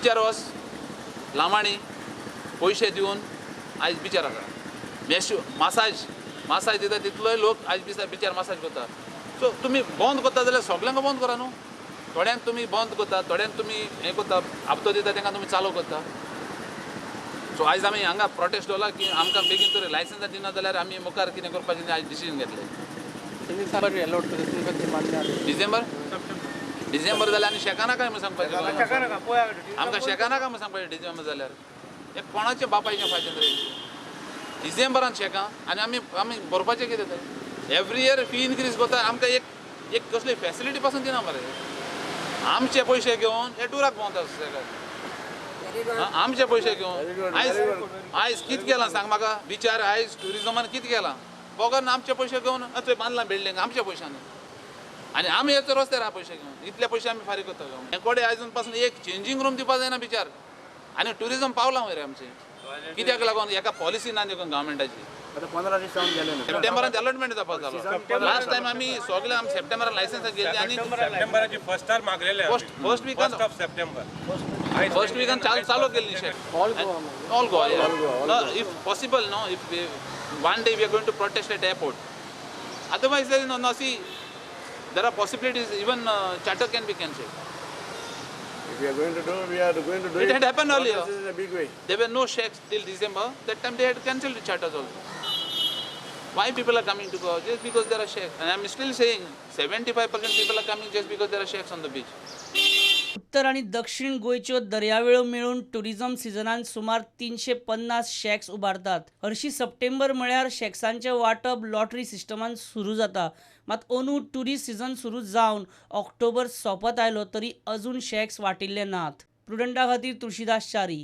बिचार वस लामाणी पैसे दिवन आयज बिचार आसा मसाज दिता तितलोय लोक आयज बिचार मसाज करता. सो तुमी बंद करता जाल्यार सगळ्यांक बंद करा न्हू. थोड्यांक तुमी बंद करता, थोड्यांक तुमी हें करता, हप्तो दिता तांकां तुमी चालू करता. सो आयज आमी हांगा प्रोटेस्ट दवरला की आमकां बेगीन तर लायसन्स दिना जाल्यार आमी मुखार कितें करपाचें आयज डिसिजन घेतलें. डिसेंबर जाल्यार आनी शेकाना काय म्हणून सांगपाचें आमकां शेकाना काय म्हणून सांगपाचें डिसेंबर जाल्यार हें कोणाच्या बापायचें फायदें तरी डिसेंबरान शेकां आनी आमी भरपाचें कितें तर एवरी इयर फी इनक्रीज करता. आमकां एक कसली फॅसिलिटी पासून दिना मरे. आमचे पयशे घेवन हे टुराक भोंवता आमचे पयशे घेवन आयज कितें केलां सांग म्हाका. बिचार आयज ट्युरिजमान कितें केलां बोगन आमचे पयशे घेवन थंय बांदलां बिल्डींग आमच्या पयशांनी आनी आमी येतो रस्त्यार पयशे घेवन इतले पयशे आमी फारीक करता. हे कोडे आयजून पासून एक चेंजींग रूम दिवपा जायना बिचार. आनी ट्युरिजम पावलां वयर आमचे कित्याक लागून एका पॉलिसी ना देखून गव्हर्मेंटाची. सप्टेंबरान अलॉटमेंट जावपाक जालो. लास्ट टायम आमी सगळे आमी सप्टेंबरान लायसन्स गेल्ली आनी सप्टेंबराची फर्स्ट तार मागलेले फर्स्ट वीकान ऑफ सप्टेंबर फर्स्ट वीकान चालू केल्ली shake all Goa. If possible no if one day we are going to protest at airport. Otherwise there is no see there are possibilities even charter can be cancelled. If we are going to do, we are going to do it. Had happened earlier. This is a big way. There were no sheikhs till December. That time they had cancelled the charters also. Why people are coming to Goa? Just because there are sheikhs. And I'm still saying 75% people are coming just because there are sheikhs on the beach. उत्तर आणि दक्षिण गोंयच्यो दर्यावेळो मेळून tourism सिजनान सुमार 350 shacks उबारतात. हरशी September म्हळ्यार शॅक्सांचें वांटप lottery सिस्टमान सुरू जाता. मात अंदू टुरिस्ट सिजन सुरू जावन ऑक्टोबर सोंपत आयलो तरी अजून शॅक्स वाटिल्ले नात. प्रुडंटा खातीर तुळशीदास च्यारी.